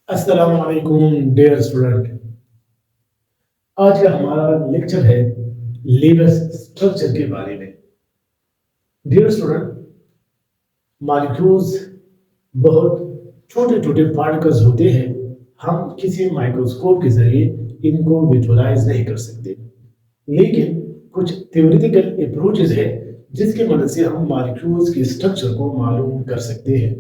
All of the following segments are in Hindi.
अस्सलाम वालेकुम डियर स्टूडेंट। आज का हमारा लेक्चर है लीवर स्ट्रक्चर के बारे में। डियर स्टूडेंट, मॉलिक्यूल्स बहुत छोटे छोटे पार्टिकल्स होते हैं। हम किसी माइक्रोस्कोप के जरिए इनको विजुअलाइज नहीं कर सकते, लेकिन कुछ थ्योरेटिकल अप्रोचेस है जिसकी मदद से हम मॉलिक्यूल्स के स्ट्रक्चर को मालूम कर सकते हैं।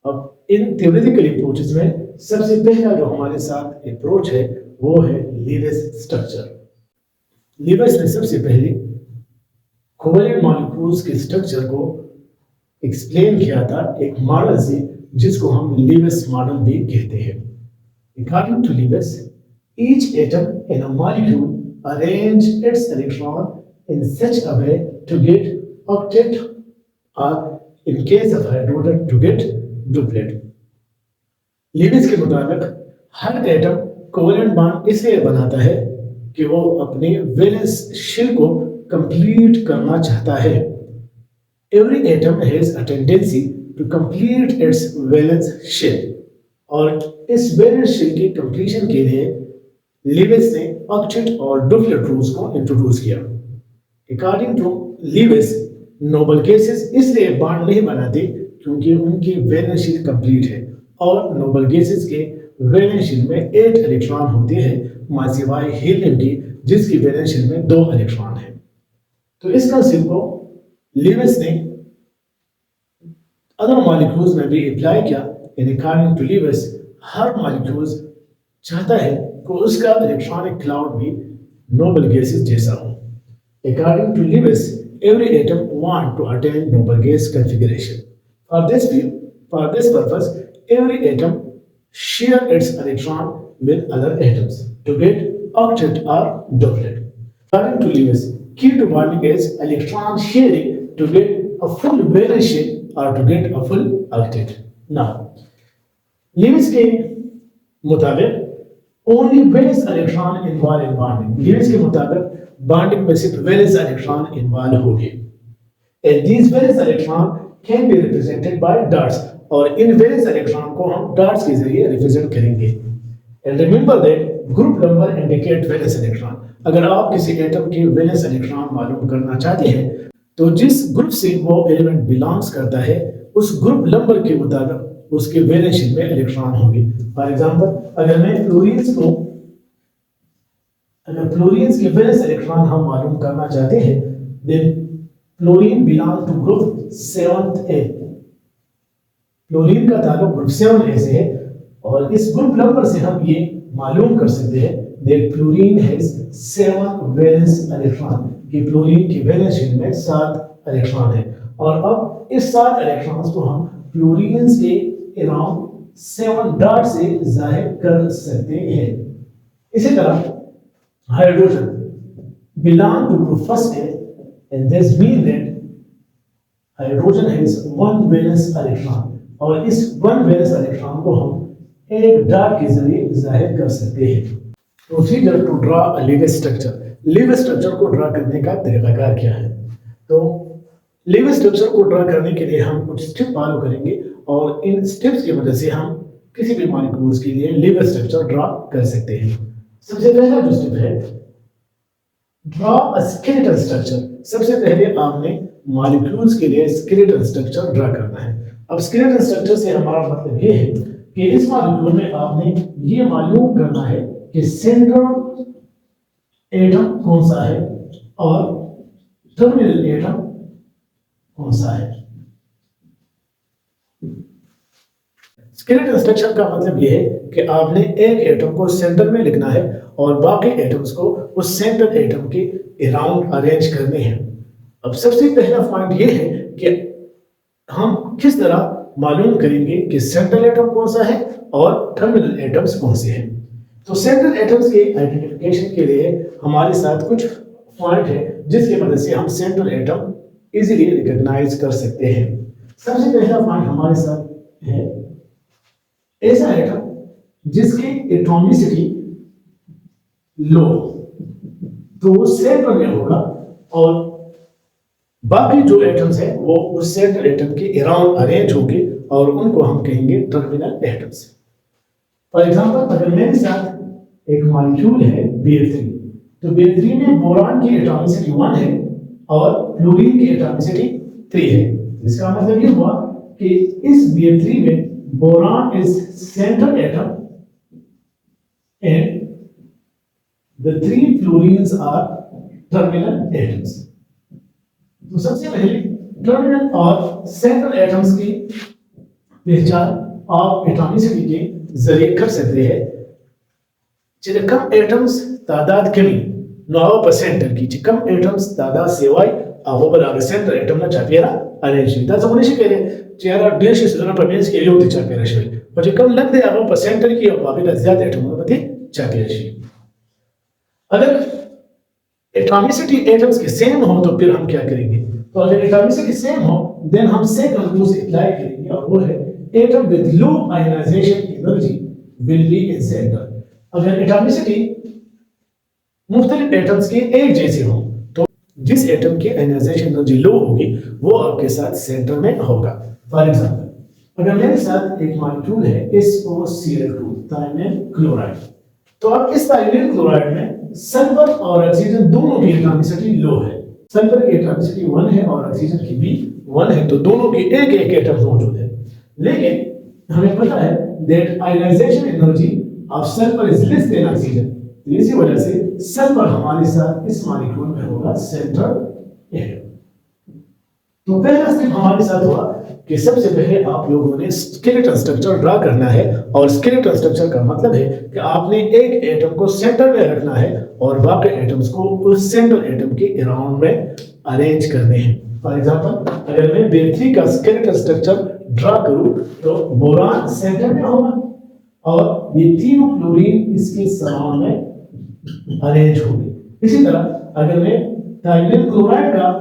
अब इन थ्योरेटिकल अप्रोचेस में सबसे पहला जो हमारे साथ अप्रोच है वो है लीवेस स्ट्रक्चर। लीवेस ने सबसे पहले कोवैलेंट मॉलिक्यूल्स के स्ट्रक्चर को एक्सप्लेन किया था एक मॉडल से, जिसको हम लीवेस मॉडल भी कहते हैं। According to Lewis, each atom in a molecule arrange its electron in such a way to get octet, or in case of hydrogen to get duplet। Lewis के मुताबिक हर एटम कोवेलेंट बॉन्ड इसलिए बनाता है कि वो अपने वैलेंस शेल को कंप्लीट करना चाहता है। Every atom has a tendency to complete its valence shell, और इस वैलेंस शेल की कंप्लीशन के लिए लीविस ने ऑक्टेट और डुप्लेट रूल्स को इंट्रोड्यूस किया। According to Lewis, noble gases इसलिए बॉन्ड नहीं बनाते क्योंकि उनकी वैलेंस शेल कंप्लीट है, और नोबल गैसेस के वैलेंस शेल में 8 इलेक्ट्रॉन होते हैं मासिवाय हीलियम की, जिसकी वैलेंस शेल में 2 इलेक्ट्रॉन है। तो इस कंसेप्ट को लीविस ने अदर मॉलिक्यूल्स में भी अप्लाई किया। इन अकॉर्डिंग टू लीविस, हर मॉलिक्यूल्स चाहता है कि उसका इलेक्ट्रॉनिक क्लाउड भी नोबल गैसेस जैसा हो। According to Lewis, every atom want to attain noble gas configuration. For this purpose, every atom share its electron with other atoms to get octet or duplet. According to Lewis, key to bonding is electron sharing to get a full valence shell or to get a full octet. Now, Lewis के मुताबिक only valence electron involved in bonding. Lewis के मुताबिक बॉन्डिंग में सिर्फ वैलेंस इलेक्ट्रॉन इन्वॉल्व होंगे, and these valence electron can be represented by dots, और इन वैलेंस इलेक्ट्रॉन को हम डॉट्स के जरिए रिप्रेजेंट करेंगे। and remember that group number indicate valence electron। अगर आप किसी एटम के वैलेंस इलेक्ट्रॉन मालूम करना चाहते हैं तो जिस ग्रुप से वो एलिमेंट बिलोंग्स करता है उस ग्रुप नंबर के मुताबिक उसके वैलेंस शेल में इलेक्ट्रॉन होंगे। फॉर एग्जांपल, अगर मैं फ्लोरीन्स के वैलेंस इलेक्ट्रॉन हम मालूम करना चाहते हैं, then fluorine belong to group 7A। Fluorine का ताल्लुक ग्रुप 7A से है, और इस ग्रुप नंबर से हम ये मालूम कर सकते हैं that fluorine has 7 valence electron, कि फ्लोरीन की वैलेंस शेल में 7 इलेक्ट्रॉन है। और अब इस 7 इलेक्ट्रॉन्स को हम फ्लोरीन्स के अराउंड 7 डॉट से जाहिर कर सकते हैं। इसी तरह hydrogen belong to group first A, and this means that hydrogen has 1 valence electron, और इस 1 valence electron को हम एक डॉट के जरिए जाहिर कर सकते हैं। Procedure to draw a Lewis structure. Lewis structure को ड्रा करने का तरीकाकार क्या है? तो लीविस स्ट्रक्चर को ड्रा करने के लिए हम कुछ स्टेप फॉलो करेंगे, और इन स्टेप्स की मदद से हम किसी भी मॉलिक्यूल्स के लिए लीविस स्ट्रक्चर ड्रा कर सकते हैं। सबसे पहला जो स्टेप है, ड्रॉ अ स्केलेटल स्ट्रक्चर। सबसे पहले आपने मॉलिक्यूल्स के लिए स्केलेटल स्ट्रक्चर ड्रा करना है। अब स्केलेटल स्ट्रक्चर से हमारा मतलब ये है कि इस मॉलिक्यूल में आपने ये मालूम करना है कि सेंट्रल एटम कौन सा है और टर्मिनल एटम कौन सा है। स्केलेटल स्ट्रक्चर का मतलब यह है कि आपने एक एटम को सेंटर में लिखना है और बाकी एटम्स को उस सेंट्रल एटम के अराउंड अरेंज करने हैं। अब सबसे पहला पॉइंट यह है कि हम किस तरह मालूम करेंगे कि सेंट्रल एटम कौन सा है और टर्मिनल एटम्स कौन से हैं। तो सेंट्रल एटम्स के आइडेंटिफिकेशन के लिए हमारे साथ कुछ पॉइंट है जिसकी मदद से हम सेंट्रल एटम इजीली रिकॉग्नाइज कर सकते हैं। सबसे पहला पॉइंट हमारे साथ है ऐसा एटम जिसकी एटॉमिसिटी लो, तो वो सेंटर में होगा, और बाकी जो एटम्स हैं वो उस सेंट्रल एटम के अराउंड अरेंज होंगे, और उनको हम कहेंगे टर्मिनल एटम्स। फॉर एग्जांपल अगर मेरे साथ एक मॉलिक्यूल है Bf3, तो Bf3 में बोरान की एटॉमिसिटी 1 है और फ्लोरीन की एटॉमिसिटी 3 है। इसका मतलब ये हुआ कि इस Bf3 में boron is central atom and the 3 fluorines are terminal atoms. तो सबसे पहले टर्मिनल और सेंट्रल एटम्स की पहचान आप एटॉमिसिटी के जरिए कर सकते हैं। चिकम एटम्स तादाद कमी 9% की चिकम एटम्स तादाद सेवाई आगोबर सेंट्रल एटम ना चापियरा अरेंज ता समोने शिकेरे चेहरा देश सुदना प्रमेंस के लिए चापियरा शे पर कम लगते आगो परसेंटर की बाकी ज्यादा एटम बती चापियरा शे। अगर एटॉमिसिटी एटम्स के सेम हो तो फिर हम क्या करेंगे? तो अगर एटॉमिसिटी सेम हो देन हम सेकंड रूल से अप्लाई करेंगे और वो है atom with low ionisation energy will be in centre. अगर एटॉमिसिटी मुख्तलिफ एटम्स के एक जैसे हो तो जिस एटम की आयनाइजेशन एनर्जी लो होगी वो आपके साथ सेंटर में होगा। फॉर एग्जांपल अगर मेरे साथ एक मॉलिक्यूल है SOCl2 थायमिल क्लोराइड, तो अब इस थायमिल क्लोराइड में सल्फर और ऑक्सीजन दोनों की एटॉमिसिटी लो है। सल्फर की एटॉमिसिटी 1 है और ऑक्सीजन की भी 1 है, तो दोनों की एक एक एटम मौजूद है। लेकिन हमें पता है that ionisation energy of sulphur is less than oxygen, तो इसी वजह से सल्फर हमारे साथ इस मॉलिक्यूल में होगा सेंट्रल एटम। तो पहला स्टेप हमारे साथ हुआ कि सबसे पहले आप लोगों ने स्केलेटल स्ट्रक्चर ड्रा करना है, और स्केलेटल स्ट्रक्चर का मतलब है कि आपने एक एटम को सेंटर में रखना है और बाकी एटम्स को उस सेंट्रल एटम के अराउंड में अरेंज करने हैं। फॉर एग्जांपल अगर मैं Bf3 का स्केलेटल स्ट्रक्चर ड्रा करूं तो बोरान सेंटर में होगा और ये तीनों क्लोरीन इसके सराउंड में अरेंज होंगे। इसी तरह अगर मैं थायमिल क्लोराइड का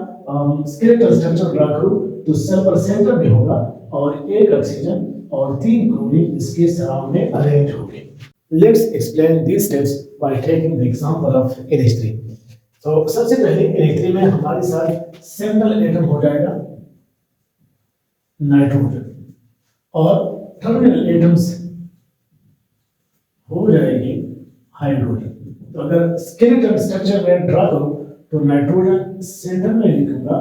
स्केलेटल स्ट्रक्चर ड्रा करूं तो सल्फर सेंटर में होगा और एक ऑक्सीजन और 3 क्लोरीन इसके सराउंड में अरेंज होंगे। Let's explain these steps by taking the example of NH3। तो सबसे पहले NH3 में हमारे साथ सेंट्रल एटम हो जाएगा नाइट्रोजन और टर्मिनल एटम्स हो जाएगी हाइड्रोजन। तो अगर स्केलेटल स्ट्रक्चर में ड्रा करूं तो नाइट्रोजन सेंटर में लिखूंगा,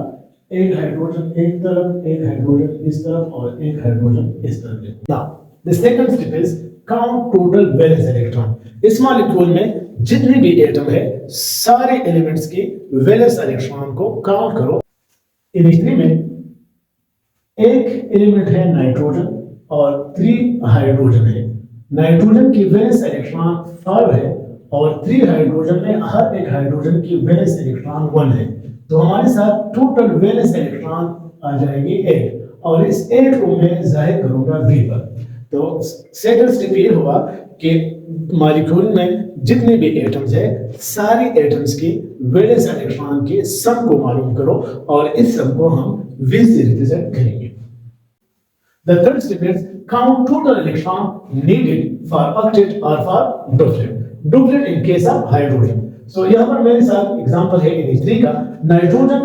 एक हाइड्रोजन एक तरफ, एक हाइड्रोजन इस तरफ और एक हाइड्रोजन इस तरफ। Now the second step is count total valence electron. इस मॉलिक्यूल में जितने भी एटम है सारे एलिमेंट्स के वैलेंस इलेक्ट्रॉन को काउंट करो। NH3 में एक एलिमेंट है नाइट्रोजन और 3 हाइड्रोजन है। नाइट्रोजन की वैलेंस इलेक्ट्रॉन 5 है और 3 हाइड्रोजन में हर एक हाइड्रोजन की वैलेंस इलेक्ट्रॉन 1 है, तो हमारे साथ टोटल वैलेंस इलेक्ट्रॉन आ जाएंगे 8 और इस 8 को मैं जाहिर करूंगा V पर। तो सेकंड स्टेप ये हुआ कि मॉलिक्यूल में जितने भी एटम्स है सारे एटम्स की वैलेंस इलेक्ट्रॉन के सम को मालूम करो और इस सम को हम V से रिप्रेजेंट करेंगे। The third step is count total electron needed for octet or for duplet. Duplet in case of hydrogen. So यहाँ पर मेरे साथ एग्जांपल है NH3 का। नाइट्रोजन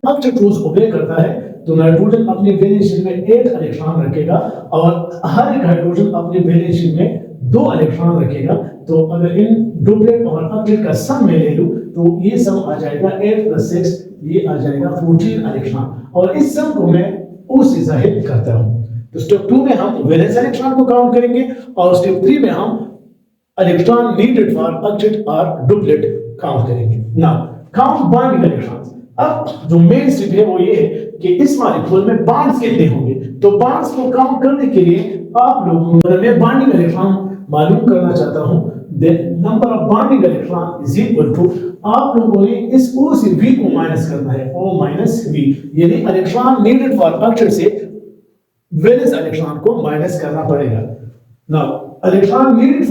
octet रूल्स ओबे करता है, तो नाइट्रोजन अपने वैलेंस शेल में 8 इलेक्ट्रॉन रखेगा और हर एक हाइड्रोजन अपने वैलेंस शेल में 2 इलेक्ट्रॉन रखेगा। तो अगर इन डुप्लेट और ऑक्टेट का सम में ले लूं तो ये सम आ जाएगा 8 + 6, ये आ जाएगा 14 इलेक्ट्रॉन और इस सम को मैं O से जाहिर करता हूं। तो स्टेप 2 में हम वैलेंस इलेक्ट्रॉन को काउंट करेंगे और स्टेप 3 में हम इलेक्ट्रॉन नीडेड फॉर ऑक्टेट और डुप्लेट काउंट करेंगे। Now count bonding electrons. अब जो मेन स्टेप है वो ये है कि इस मॉलिक्यूल में बॉन्ड्स कितने होंगे, तो बॉन्ड्स को काउंट करने के लिए आप लोगों को मैं बॉन्डिंग इलेक्ट्रॉन मालूम करना चाहता हूं। The number of bonding electron is equal to, आप लोगों ने इस O से V को माइनस करना है, O - V, यानी इलेक्ट्रॉन नीडेड फॉर ऑक्टेट से वैलेंस इलेक्ट्रॉन को माइनस करना पड़ेगा। Now electron needed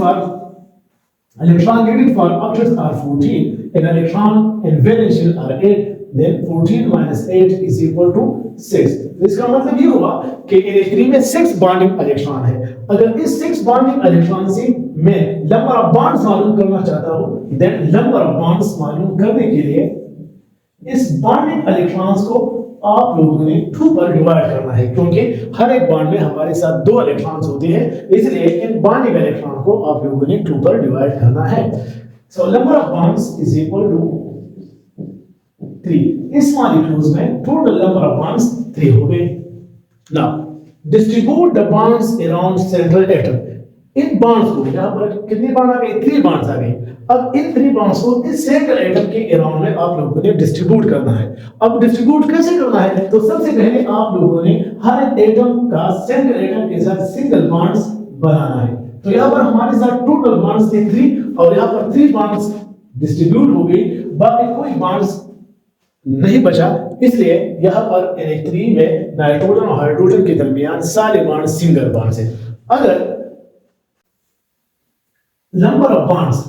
for octets are 14 and electron in valence shell are 8, then 14 - 8 is equal to 6। इसका मतलब ये हुआ कि NH3 में 6 बॉन्डिंग इलेक्ट्रॉन है। अगर इस 6 बॉन्डिंग इलेक्ट्रॉन से मैं नंबर ऑफ बॉन्ड्स मालूम करना चाहता हूं, देन नंबर ऑफ बॉन्ड्स मालूम करने के लिए इस बॉन्डिंग इलेक्ट्रॉन्स को आप लोगों ने 2 पर डिवाइड करना है, क्योंकि हर एक बॉन्ड में हमारे साथ 2 इलेक्ट्रॉन्स होते हैं, इसलिए इन बॉन्डिंग इलेक्ट्रॉन को आप लोगों ने 2 पर डिवाइड करना है। So number of bonds is equal to 3। इस मॉलिक्यूल्स में टोटल नंबर ऑफ बॉन्ड्स 3 हो गए। Now distribute the bonds around central atom. In bonds को, यहां पर कितने बॉन्ड आ गए? 3 बॉन्ड्स आ गए। अब इन 3 बॉन्ड्स को इस सेंट्रल एटम के अराउंड में आप लोगों ने डिस्ट्रीब्यूट करना है। अब डिस्ट्रीब्यूट कैसे करना है? तो सबसे पहले आप लोगों ने हर एटम का सेंट्रल एटम के साथ सिंगल बॉन्ड्स बनाना है। तो यहां पर हमारे साथ टोटल बॉन्ड्स थे 3 और यहां पर 3 बॉन्ड्स डिस्ट्रीब्यूट हो गई, बाकी कोई बॉन्ड्स नहीं बचा, इसलिए यहां पर NH3 में नाइट्रोजन और हाइड्रोजन के दरमियान सारे बॉन्ड सिंगल बॉन्ड्स हैं। अगर number of bonds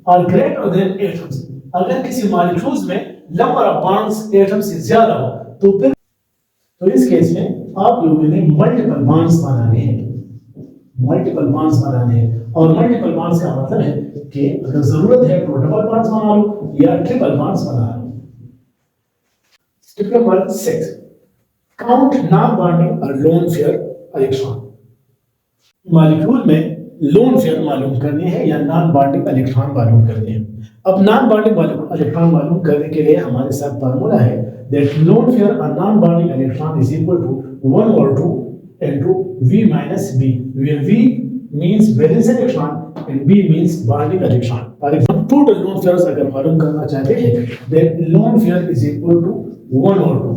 are greater than atoms, अगर किसी मॉलिक्यूल्स में नंबर ऑफ बॉन्ड्स एटम से ज्यादा हो तो इस केस में आप लोगों ने मल्टीपल बॉन्ड्स बनाने हैं। मल्टीपल बॉन्ड्स बनाने हैं, और मल्टीपल बॉन्ड्स का मतलब है कि अगर जरूरत है तो डबल बॉन्ड्स बना लो या ट्रिपल बॉन्ड्स बना लो। Step number 6, count non bonding और लोन पेयर इलेक्ट्रॉन। मॉलिक्यूल में लोन पेयर मालूम करनी है या नॉन बॉन्डिंग इलेक्ट्रॉन मालूम करने हैं। अब नॉन बॉन्डिंग इलेक्ट्रॉन मालूम करने के लिए हमारे साथ फार्मूला है दैट लोन पेयर और non bonding electron is equal to 1 और 2 into V minus B, where V means valence electron and B means bonding electron. और total lone pairs अगर मालूम करना चाहते हैं, then lone pair is equal to 1 और 2.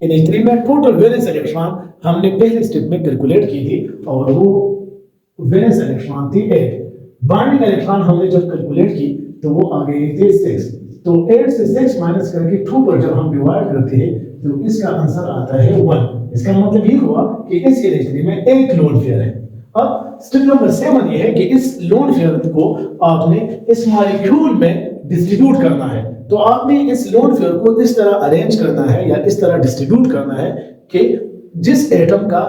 NH3 में total valence electron हमने पहले स्टेप में कैलकुलेट की थी और वो valence electron थी 8. bonding electron हमने जब कैलकुलेट की तो वो आ गई थी 6. तो 8 से 6 माइनस करके 2 पर जब हम डिवाइड करते हैं तो इसका आंसर आता है 1। इसका मतलब ये हुआ कि इस NH3 में एक लोन पेयर है। अब स्टेप नंबर 7 ये है कि इस लोन पेयर को आपने इस मॉलिक्यूल में डिस्ट्रीब्यूट करना है। तो आपने इस लोन पेयर को इस तरह अरेंज करना है या इस तरह डिस्ट्रीब्यूट करना है कि जिस एटम का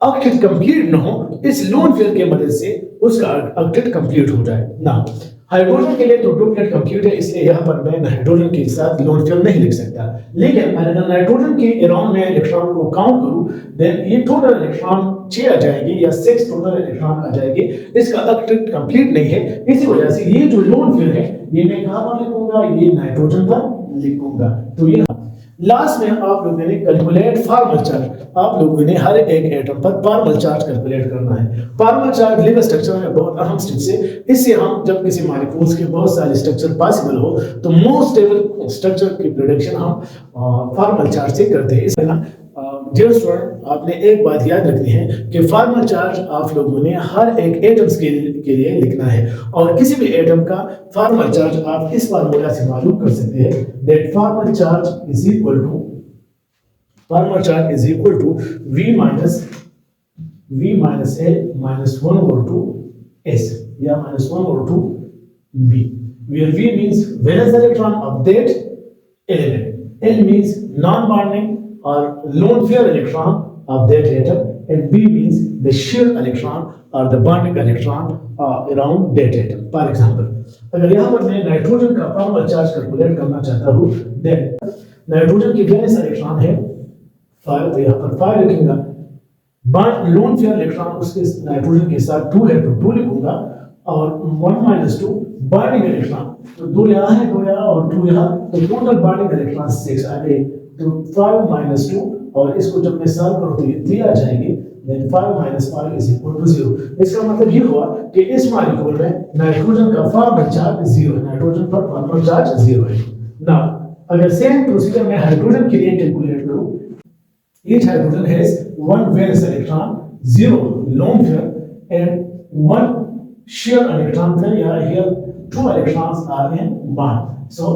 ऑक्टेट कंप्लीट ना हो, इस लोन पेयर के मदद से उसका ऑक्टेट कंप्लीट हो जाए ना। हाइड्रोजन के लिए तो डुप्लेट कंप्लीट है, इसलिए यहाँ पर मैं हाइड्रोजन के साथ लोन पेयर नहीं लिख सकता। लेकिन अगर नाइट्रोजन के अराउंड में इलेक्ट्रॉन को काउंट करूं, देन ये टोटल इलेक्ट्रॉन 6 आ जाएगी या 6 टोटल इलेक्ट्रॉन आ जाएगी। इसका ऑक्टेट कंप्लीट नहीं है, इसी वजह से ये जो लोन पेयर है ये मैं कहां पर लिखूंगा? ये नाइट्रोजन पर लिखूंगा। तो ये लास्ट में आप लोगों ने कैलकुलेट फॉर्मल चार्ज। आप लोगों ने हर एक एटम पर फॉर्मल चार्ज कैलकुलेट करना है। फॉर्मल चार्ज लिविंग स्ट्रक्चर में बहुत अहम स्टेज है। इससे हम जब किसी मॉलिक्यूल्स के बहुत सारे स्ट्रक्चर पॉसिबल हो तो मोस्ट स्टेबल स्ट्रक्चर की प्रेडिक्शन हम फॉर्मल चार्ज से करते हैं। इसलिए ना डियर स्टूडेंट, आपने एक बात याद रखनी है कि फॉर्मल चार्ज आप लोगों ने हर एक एटम्स के लिए लिखना है, और किसी भी एटम का फॉर्मल चार्ज आप इस फार्मूला से मालूम कर सकते हैं that formal charge is equal to V minus L minus 1 over 2 S या minus 1 over 2 B, where V means valence electron of that element, L means non-bonding or lone pair electron of that atom, and B means the shear electron or the bonding electron around that atom. For example, अगर यहाँ पर मैं नाइट्रोजन का फॉर्मल चार्ज कैलकुलेट करना चाहता हूँ, then नाइट्रोजन की वैलेंस इलेक्ट्रॉन है 5, तो यहाँ पर 5 लिखूंगा। बॉन्ड लोन पेयर इलेक्ट्रॉन उसके नाइट्रोजन के साथ 2 है तो 2 लिखूंगा, और 1 minus 2 बॉन्डिंग इलेक्ट्रॉन, तो 2 यहाँ है, 2 यहाँ और 2 यहाँ, तो टोटल बॉन्डिंग इलेक्ट्रॉन 6 आ गए। तो 5 minus 2, और इसको जब मैं सॉल्व करूं तो ये 3 आ जाएंगे, then 5 minus 5 is equal to 0। इसका मतलब ये हुआ कि इस मॉलिक्यूल में नाइट्रोजन का फॉर्मल चार्ज 0 है, नाइट्रोजन पर फॉर्मल चार्ज 0 है। ना अगर सेम प्रोसीजर में हाइड्रोजन के लिए कैलकुलेट करूं, each hydrogen has 1 valence electron, 0 lone pair and 1 shear electron pair, here 2 electrons are in bond. So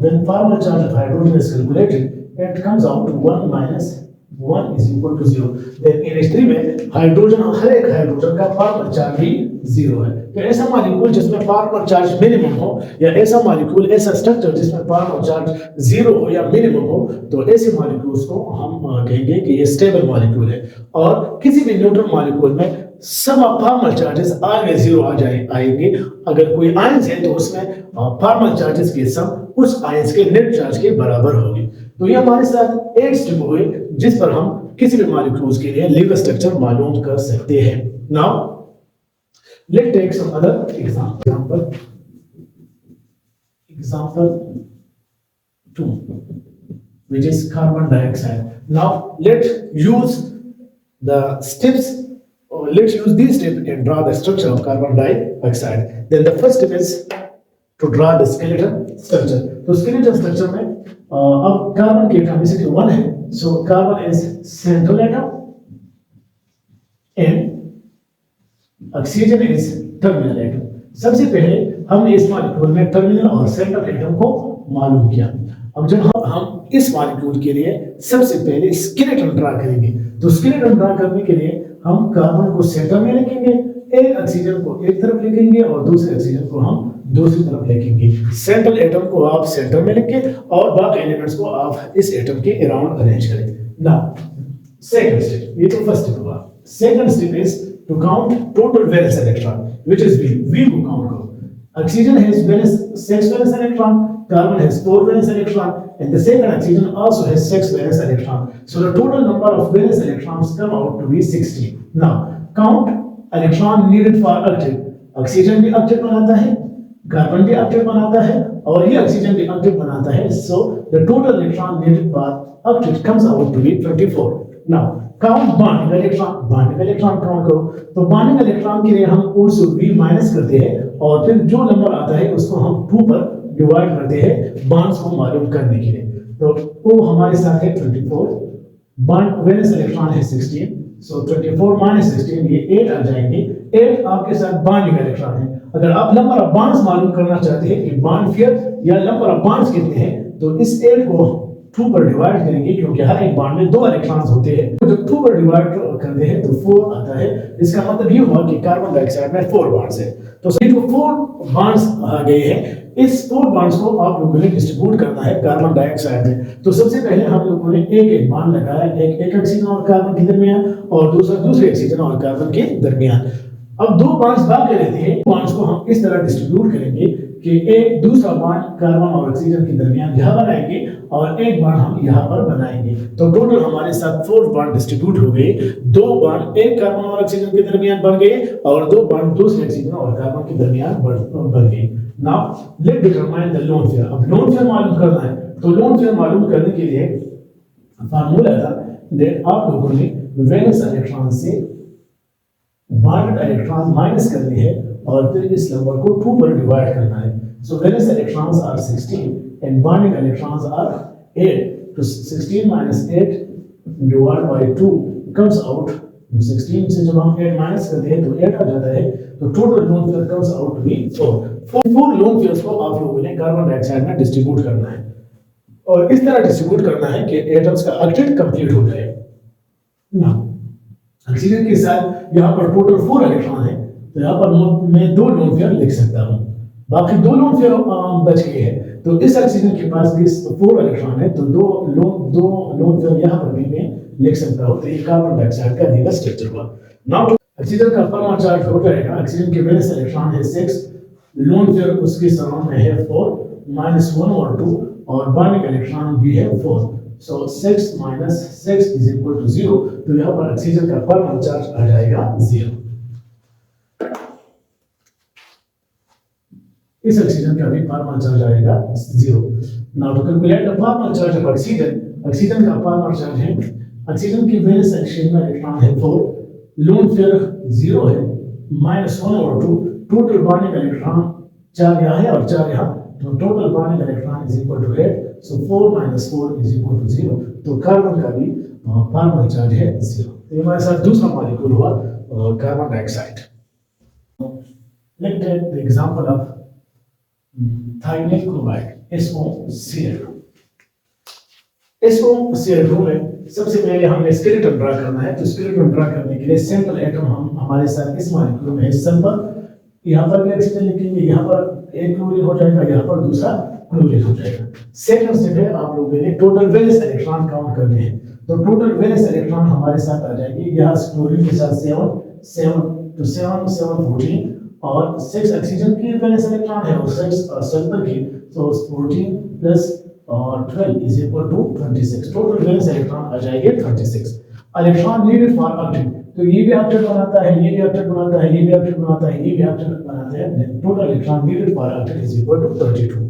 when formal charge of hydrogen is calculated, it comes out to 1 minus 1 is equal to 0। then NH3 में हाइड्रोजन, हर एक हाइड्रोजन का फॉर्मल चार्ज भी 0 है। तो ऐसा मॉलिक्यूल जिसमें फॉर्मल चार्ज मिनिमम हो, या ऐसा मॉलिक्यूल, ऐसा स्ट्रक्चर जिसमें फॉर्मल चार्ज 0 हो या मिनिमम हो, तो ऐसे मॉलिक्यूल्स को हम कहेंगे कि ये स्टेबल मॉलिक्यूल है। और किसी भी न्यूट्रल मॉलिक्यूल में सब फॉर्मल चार्जेस आगे 0 आएंगे। अगर कोई आयंस है तो उसमें फॉर्मल चार्जेस की सम उस आयंस के नेट चार्ज के बराबर होगी। तो ये हमारे साथ 8 स्टेप हुए जिस पर हम किसी भी मॉलिक्यूल्स के लिए लीवर स्ट्रक्चर मालूम कर सकते हैं। Now let take some other example 2, which is carbon dioxide. Now let's use the steps, or let's use these steps and draw the structure of carbon dioxide. Then the first step is to draw the skeleton structure. तो skeleton structure में अब कार्बन की एटॉमिसिटी 1 है, so carbon is central atom and oxygen is terminal atom. सबसे पहले हमने इस मॉलिक्यूल में टर्मिनल और सेंट्रल एटम को मालूम किया। अब जब हम इस मॉलिक्यूल के लिए सबसे पहले स्केलेटन ड्रा करेंगे, तो स्केलेटन ड्रा करने के लिए हम कार्बन को सेंटर में लिखेंगे, एक ऑक्सीजन को एक तरफ लिखेंगे और दूसरे ऑक्सीजन को हम दूसरी तरफ लिखेंगे। सेंट्रल एटम को आप सेंटर में लिखें और बाकी एलिमेंट्स को आप इस एटम के अराउंड अरेंज करें। नाउ सेकंड स्टेप, ये तो फर्स्ट स्टेप हुआ। Second step is to count total valence electron which is V को काउंट करो। Oxygen has 6 valence electron, carbon has 4 valence electron, and the second oxygen also has 6 valence electron. So the total number of valence electrons come out to be 16. Now count electron needed for octet. Oxygen भी octet बनाता है, carbon भी octet बनाता है और ये oxygen भी octet बनाता है. So the total electron needed for octet comes out to be 24. Now count bonding electron. Bonding electron count करो, तो bonding electron के लिए हम उस V माइनस करते हैं और फिर जो नंबर आता है उसको हम 2 पर डिवाइड करते हैं बॉन्ड्स को मालूम करने के लिए। तो वो हमारे साथ है 24, बॉन्ड वैलेंस इलेक्ट्रॉन है 16, सो 24 माइनस 16 ये 8 आ जाएंगे। 8 आपके साथ बॉन्डिंग इलेक्ट्रॉन है। अगर आप नंबर ऑफ बॉन्ड्स मालूम करना चाहते हैं कि बॉन्ड पेयर या नंबर ऑफ बॉन्ड्स कितने हैं, तो इस 8 को 2 पर डिवाइड करेंगे क्योंकि हर एक बॉन्ड में 2 इलेक्ट्रॉन्स होते हैं। तो जब 2 पर डिवाइड करते हैं तो 4 आता है। इसका मतलब ये हुआ कि कार्बन डाइऑक्साइड में 4 बॉन्ड्स हैं। तो ये जो 4 बॉन्ड्स आ गए हैं, इस 4 बॉन्ड्स को आप लोगों ने डिस्ट्रीब्यूट करना है कार्बन डाइऑक्साइड में। तो सबसे पहले हम लोगों ने एक बॉन्ड लगाया, एक ऑक्सीजन और कार्बन के दरमियान और दूसरे ऑक्सीजन और कार्बन के दरमियान। अब 2 बॉन्ड्स बाकी रहते हैं, बॉन्ड्स को हम इस तरह डिस्ट्रीब्यूट करेंगे कि एक दूसरा बॉन्ड कार्बन और ऑक्सीजन के दरमियान यहाँ बनाएंगे और एक बॉन्ड हम यहाँ पर बनाएंगे। तो टोटल हमारे साथ 4 बॉन्ड डिस्ट्रीब्यूट हो गए। 2 बॉन्ड एक कार्बन और ऑक्सीजन के दरमियान बन गए और 2 बॉन्ड दूसरे ऑक्सीजन और कार्बन के दरमियान बन गए। Now let determine the lone pair. अब लोन पेयर मालूम करना है, तो लोन पेयर मालूम करने के लिए फार्मूला था दैट आप लोगों ने वैलेंस इलेक्ट्रॉन से बॉन्ड इलेक्ट्रॉन माइनस करनी है और फिर इस नंबर को 2 पर डिवाइड करना है। So valence electrons are 16 and bonding electrons are 8. So 16 minus 8 divided by 2 comes out 16 से जब हम 8 माइनस करते हैं तो 8 आ जाता है। तो total lone pair comes out to be 4. 4 lone pairs को आप लोगों ने कार्बन डाइऑक्साइड में डिस्ट्रीब्यूट करना है और इस तरह डिस्ट्रीब्यूट करना है कि एटम्स का ऑक्टेट कंप्लीट हो जाए। नाउ ऑक्सीजन के साथ यहाँ पर टोटल 4 इलेक्ट्रॉन है, तो यहाँ पर मैं 2 लोन पेयर लिख सकता हूँ, बाकी 2 लोन पेयर बच गए हैं। तो इस ऑक्सीजन के पास भी 4 इलेक्ट्रॉन है, तो 2 लोन पेयर यहाँ पर भी मैं लिख सकता हूँ। तो ये कार्बन डाइऑक्साइड का लीवर स्ट्रक्चर हुआ। नाउ ऑक्सीजन का परमाणु चार्ज हो जाएगा। ऑक्सीजन के वैलेंस इलेक्ट्रॉन है 6, लोन पेयर उसके सराउंड में है 4 -1 और 2 और बॉन्डिंग इलेक्ट्रॉन भी है 4। So 6 minus 6 is equal to 0. तो यहाँ पर ऑक्सीजन का परमाणु चार्ज आ जाएगा 0। इस ऑक्सीजन का भी परमाणु चार्ज आएगा 0। Now to calculate the परमाणु चार्ज of oxygen, ऑक्सीजन का परमाणु चार्ज है, ऑक्सीजन की वैलेंस एक्सचेंज में इलेक्ट्रॉन है 4, लोन पेयर 0 है, -1 और 2, टोटल बॉन्डिंग इलेक्ट्रॉन 4 यहाँ है और 4 यहाँ, तो total bonding electron is equal to 8। So 4 minus 4 is equal to 0. तो कार्बन का भी परमाणु चार्ज है 0। तो हमारे साथ दूसरा मॉलिक्यूल हुआ carbon dioxide. Let's take the example of thionyl chloride, SOCl2। SOCl2 में सबसे पहले हमें स्केलेटन ड्रा करना है। तो स्केलेटन ड्रा करने के लिए सेंट्रल एटम हम हमारे साथ इस मॉलिक्यूल में सल्फर, यहाँ पर भी ऑक्सीजन लिखेंगे, यहाँ पर एक क्लोरीन हो जाएगा, यहाँ पर दूसरा क्लोरीन हो जाएगा। सेकंड स्टेप है आप लोगों ने टोटल वैलेंस इलेक्ट्रॉन काउंट करने हैं। तो टोटल वैलेंस इलेक्ट्रॉन हमारे साथ आ जाएंगे, यहाँ क्लोरीन के साथ 7 तो 7 7 14 और 6 ऑक्सीजन की वैलेंस इलेक्ट्रॉन है और 6 सल्फर की, तो 14 प्लस और 12 is equal to 26। Total valence electron आ जाएंगे 36। इलेक्ट्रॉन नीडेड फॉर ऑक्टेट, तो ये भी ऑक्टेट बनाता है, ये भी ऑक्टेट बनाता है, ये भी ऑक्टेट बनाता है, ये भी ऑक्टेट बनाता है। Total electron needed for octet is equal to 32।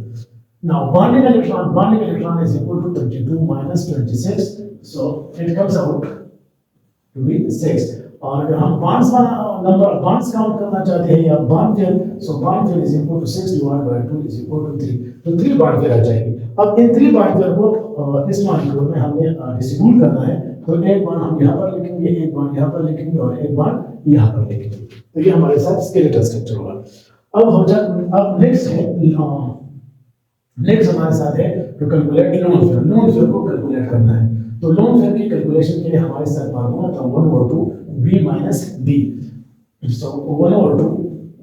Now bonding electron is equal to 32 minus 26, so it comes out to be 6। और अगर हम बॉन्ड्स नंबर बॉन्ड्स काउंट करना चाहते हैं या bond pair, so bond pair is equal to 6 divide by 2 is equal to 3, तो 3 बॉन्ड पेयर आ जाएगी। अब इन 3 बॉन्ड पेयर को इस मॉलिक्यूल में हमने डिस्ट्रीब्यूट करना है, तो एक बॉन्ड हम यहाँ पर लिखेंगे, एक बॉन्ड यहाँ पर लिखेंगे और एक बॉन्ड यहाँ पर लिखेंगे, तो ये हमारे साथ स्केलेटल स्ट्रक्चर होगा। अब नेक्स्ट है नेक्स्ट हमारे साथ है to calculate lone pair. Lone pair को कैलकुलेट करना है, तो लोन फेयर की कैलकुलेशन के लिए हमारे साथ फार्मूला था 1/2 b minus d। so 1/2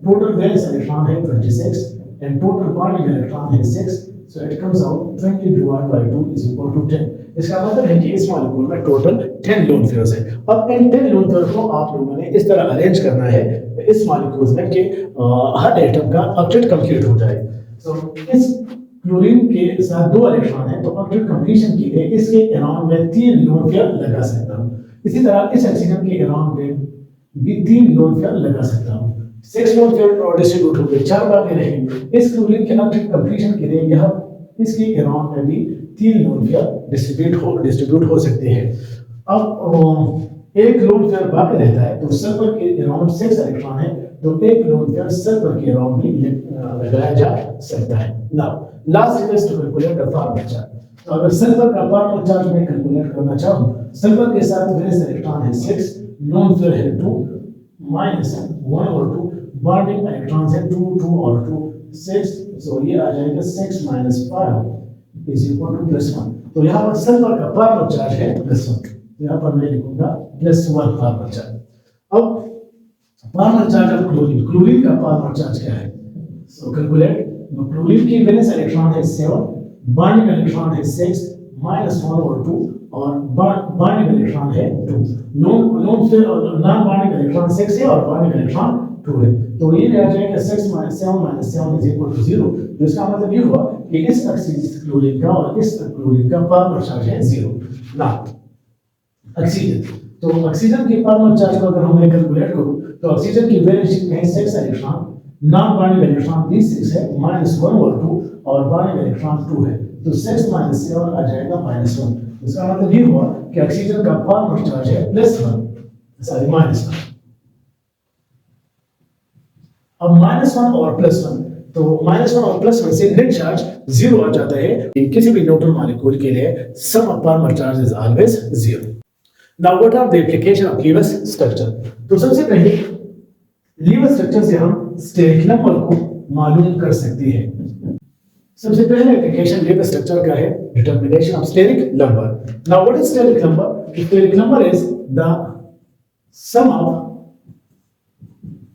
total valence electron है 26 and टोटल बॉन्डिंग इलेक्ट्रॉन है 6, so it comes out 20 divided by 2 is equal to 10। इसका मतलब है कि इस मॉलिक्यूल में टोटल 10 लोन फेयर्स है। अब इन 10 लोन फेयर को आप लोगों ने इस तरह अरेंज करना है इस मॉलिक्यूल्स में कि हर एटम का ऑक्टेट कंप्लीट हो जाए। so इस क्लोरीन के साथ 2 इलेक्ट्रॉन है, तो ऑक्टेट कंप्लीशन के लिए इसके अराउंड में 3 लोन फेयर लगा सकता हूं। इसी तरह इस ऑक्सीजन के अराउंड में भी 3 लोन फेयर लगा सकता हूं। 6 लोन फेयर डिस्ट्रीब्यूट हो गए, 4 बाकी रहेंगे। इस क्लोरीन के ऑक्टेट कंप्लीशन के लिए यह इसके अराउंड में भी 3 लोन फेयर डिस्ट्रीब्यूट हो सकते हैं। अब एक लोन फेयर बाकी रहता है, तो सल्फर के अराउंड 6 इलेक्ट्रॉन है, तो एक लोन फेयर सल्फर के अराउंड भी लगाया जा सकता है। Now last is to calculate the formal charge. तो अगर सल्फर का फॉर्मल चार्ज मैं कैलकुलेट करना चाहूं, सल्फर के साथ वैलेंस इलेक्ट्रॉन है 6, लोन फेयर है 2 माइनस 1 और 2, बॉन्डिंग इलेक्ट्रॉन है 2 2 और 2 6, सो ये आ जाएगा 6 माइनस 5 इज इक्वल टू +1। तो यहाँ पर सल्फर का फॉर्मल चार्ज है +1, तो यहाँ पर मैं लिखूंगा +1 फॉर्मल चार्ज। अब formal charge of chlorine, chlorine का फॉर्मल चार्ज क्या है? सो कैलकुलेट। क्लोरीन की वैलेंस इलेक्ट्रॉन है 7, बॉन्डिंग इलेक्ट्रॉन है 6 माइनस 1 और 2 और बॉन्डिंग इलेक्ट्रॉन है 2। लोन फेयर और नॉन बॉन्डिंग इलेक्ट्रॉन 6 है और बॉन्डिंग इलेक्ट्रॉन 2 है, तो ये आ जाएगा 6 माइनस 7 इज इक्वल टू 0। तो इसका मतलब ये हुआ कि इस क्लोरीन का और इस क्लोरीन का फॉर्मल चार्ज है 0। ना ऑक्सीजन, तो ऑक्सीजन के फॉर्मल चार्ज को अगर हम कैलकुलेट करूं, तो ऑक्सीजन की वैलेंस में है 6 इलेक्ट्रॉन, नॉन बॉन्डिंग इलेक्ट्रॉन भी 6 है, -1 और 2 और बॉन्डिंग इलेक्ट्रॉन 2 है, तो 6 माइनस 7 आ जाएगा -1। इसका मतलब ये हुआ कि ऑक्सीजन का फॉर्मल चार्ज है +1 सॉरी -1। अब -1 और +1, तो -1 और +1 से नेट चार्ज 0 आ जाता है। किसी भी न्यूट्रल मॉलिक्यूल के लिए sum of formal charge is always 0। Now what are the application of Lewis structure? तो सबसे पहले लीवर स्ट्रक्चर से हम स्टेरिक नंबर को मालूम कर सकते हैं। सबसे पहले एप्लीकेशन लीवर स्ट्रक्चर का है determination of steric number. Now what is steric number? Steric number is the sum of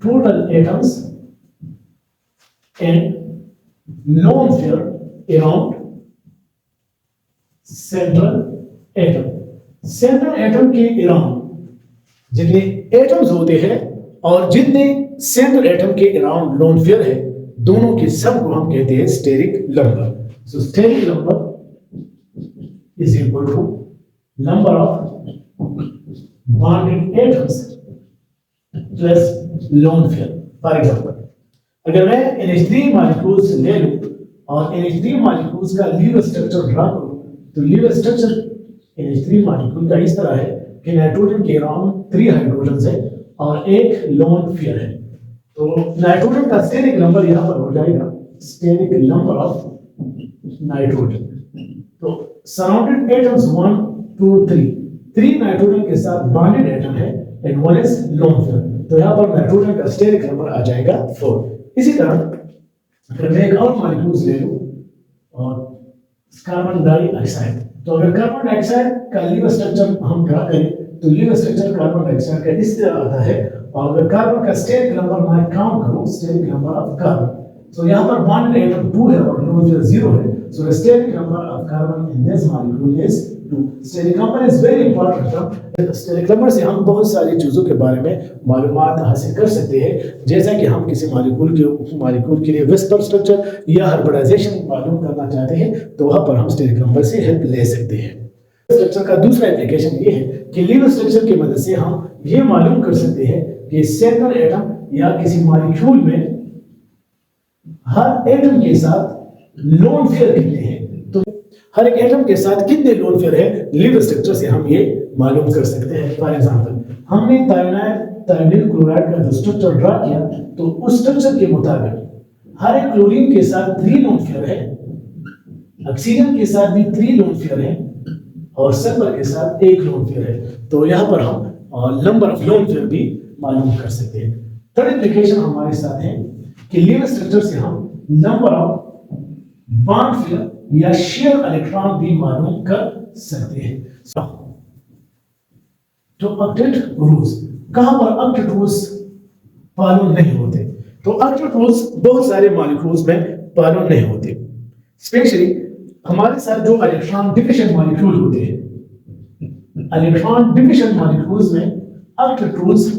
total atoms and lone pair around central atom। Central atom के अराउंड जितने एटम्स होते हैं और जितने सेंट्रल एटम के अराउंड लोन पेयर है, दोनों के सम को हम कहते हैं steric number. So steric number is equal to number of bonded atoms plus lone pair. For example, अगर मैं NH3 मॉलिक्यूल्स ले लूं और NH3 मॉलिक्यूल्स का लीवर स्ट्रक्चर ड्रा करूं, तो लीवर स्ट्रक्चर NH3 मॉलिक्यूल का इस तरह है कि नाइट्रोजन के अराउंड 3 हाइड्रोजन है और एक लोन पेयर है। तो नाइट्रोजन का स्टेरिक नंबर यहां पर हो जाएगा स्टेरिक नंबर ऑफ नाइट्रोजन। तो सराउंडेड एटम्स 1 2 3 नाइट्रोजन के साथ बॉन्डेड एटम है एंड 1 इज लोन पेयर, तो यहां पर नाइट्रोजन का स्टेरिक नंबर आ जाएगा 4। इसी तरह अगर मैं एक और मॉलिक्यूल्स ले लूं और कार्बन डाइऑक्साइड, तो अगर कार्बन डाइऑक्साइड का लीवर स्ट्रक्चर हम ड्रा करें, तो लीवर स्ट्रक्चर कार्बन डाइऑक्साइड का इस तरह आता है। और अगर कार्बन का स्टेरिक नंबर मैं काउंट करूं, steric number of carbon, So यहाँ पर bonded atom 2 है और lone pair 0 है. So the steric number of carbon in this molecule is 2. Steric number is very important term. Steric number से हम बहुत सारी चीजों के बारे में मालूमात हासिल कर सकते हैं, जैसा कि हम किसी मॉलिक्यूल के लिए विस्पर स्ट्रक्चर या हाइब्रिडाइजेशन मालूम करना चाहते हैं, तो वहाँ पर हम स्टेरिक नंबर से हेल्प ले सकते हैं. स्ट्रक्चर का दूसरा एप्लीकेशन ये है कि लीवर स्ट्रक्चर की मदद से हम ये मालूम कर सकते हैं कि सेंट्रल एटम या किसी मॉलिक्यूल में हर एटम के साथ लोन पेयर कितने हैं. तो हर एक एटम के साथ कितने लोन पेयर है, लीवर स्ट्रक्चर से हम ये मालूम कर सकते हैं. फॉर एग्जांपल, हमने थायोनाइल क्लोराइड का जो स्ट्रक्चर ड्रा किया, तो उस स्ट्रक्चर के मुताबिक हर एक क्लोरीन के साथ 3 लोन पेयर है, ऑक्सीजन के साथ भी 3 लोन पेयर है और सल्फर के साथ 1 लोन पेयर है. तो यहाँ पर हम नंबर ऑफ लोन पेयर भी मालूम कर सकते हैं. थर्ड एप्लीकेशन हमारे साथ है कि लीवर स्ट्रक्चर से हम नंबर ऑफ बॉन्ड पेयर या शेयर इलेक्ट्रॉन भी मालूम कर सकते हैं. तो ऑक्टेट रूल्स, कहां पर ऑक्टेट रूल्स पालन नहीं होते? तो ऑक्टेट रूल्स बहुत सारे मॉलिक्यूल्स में पालन नहीं होते. स्पेशली हमारे साथ जो इलेक्ट्रॉन डिफिशिएंट मॉलिक्यूल होते हैं, इलेक्ट्रॉन डिफिशिएंट मॉलिक्यूल्स में ऑक्टेट रूल्स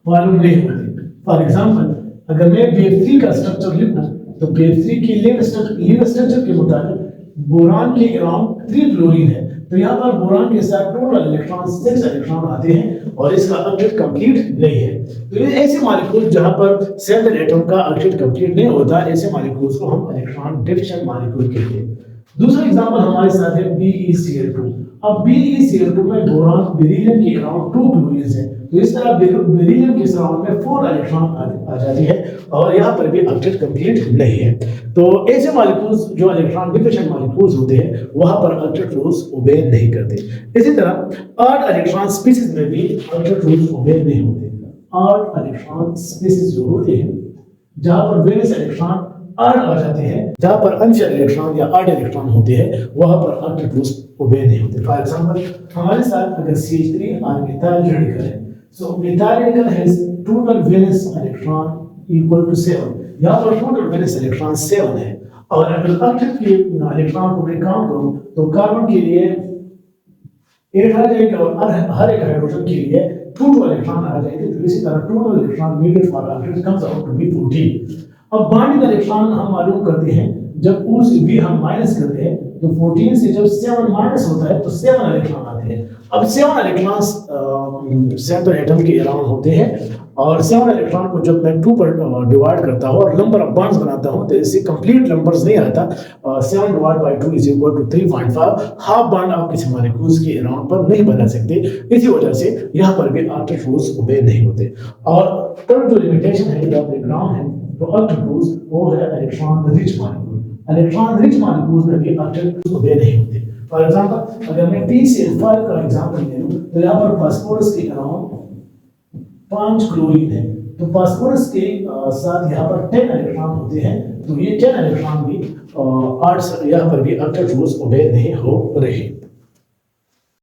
पालन नहीं होते. फॉर एग्जांपल, अगर मैं BF3 का स्ट्रक्चर लिखूं, तो BF3 की लीवर स्ट्रक्चर के मुताबिक बोरान के अराउंड 3 क्लोरीन है. तो यहाँ पर बोरान के साथ टोटल इलेक्ट्रॉन 6 इलेक्ट्रॉन आते हैं और इसका ऑक्टेट कंप्लीट नहीं है. तो ये ऐसे मॉलिक्यूल जहाँ पर सेंट्रल एटम का ऑक्टेट कंप्लीट नहीं होता, ऐसे मॉलिक्यूल्स को हम इलेक्ट्रॉन डिफिशिएंट मॉलिक्यूल कहते हैं. दूसरा एग्जांपल हमारे साथ है BeCl2. अब BeCl2 में बोरान बेरिलियम के अराउंड 2 क्लोरीन है. तो इस तरह बेरिलियम के सराउंड में 4 इलेक्ट्रॉन आ जाती है और यहाँ पर भी ऑक्टेट कंप्लीट नहीं है. तो ऐसे मॉलिक्यूल्स जो इलेक्ट्रॉन डिफिशिएंट मॉलिक्यूल्स होते हैं, वहाँ पर ऑक्टेट रूल्स ओबे नहीं करते. इसी तरह ऑड इलेक्ट्रॉन स्पीशीज में भी ऑक्टेट रूल्स ओबे नहीं होते. ऑड इलेक्ट्रॉन स्पीशीज जो होते हैं, जहाँ पर वेरियस इलेक्ट्रॉन ऑड आ जाते हैं, जहाँ पर अनशेयर्ड इलेक्ट्रॉन या ऑड इलेक्ट्रॉन होते हैं, वहाँ पर ऑक्टेट रूल्स ओबे नहीं होते. फॉर एग्जांपल, हमारे साथ अगर CH3 और मिथाइल रेडिकल है, so methyl radical has total valence electron equal to 7. यहाँ पर total valence electron 7 है. और अगर ऑक्टेट के इलेक्ट्रॉन को मैं काउंट करूं, तो कार्बन के लिए 8 आ जाएगा और हर एक हाइड्रोजन के लिए 2 इलेक्ट्रॉन आ जाएंगे. तो इसी तरह total electron needed for octet comes out to be 14. अब बॉन्डिंग इलेक्ट्रॉन हम मालूम करते हैं, जब उस भी हम माइनस करते हैं, तो 14 से जब 7 माइनस होता है तो 7 इलेक्ट्रॉन आते हैं. अब 7 इलेक्ट्रॉन्स सेंट्रल एटम के अराउंड होते हैं और 7 इलेक्ट्रॉन को जब मैं 2 पर डिवाइड करता हूँ और नंबर ऑफ बॉन्ड्स बनाता हूँ, तो इससे कंप्लीट नंबर्स नहीं आता. 7 divide by 2 is equal to 3.5. Half bond आप किसी मॉलिक्यूल्स के अराउंड पर नहीं बना सकते. इसी वजह से यहाँ पर भी ऑक्टेट रूल्स ओबे नहीं होते. और थर्ड जो लिमिटेशन है, जो बैकग्राउंड है, तो ऑक्टेट रूल्स वो है electron rich molecule. Electron rich molecules में भी ऑक्टेट रूल्स ओबे नहीं होते. फॉर एग्जांपल, अगर मैं PCl5 का एग्जांपल ले लूं, तो यहाँ पर फास्फोरस के अराउंड 5 क्लोरीन है. तो फास्फोरस के साथ यहाँ पर 10 इलेक्ट्रॉन होते हैं. तो ये 10 इलेक्ट्रॉन भी यहाँ पर भी ऑक्टेट रूल्स ओबे नहीं हो रहे.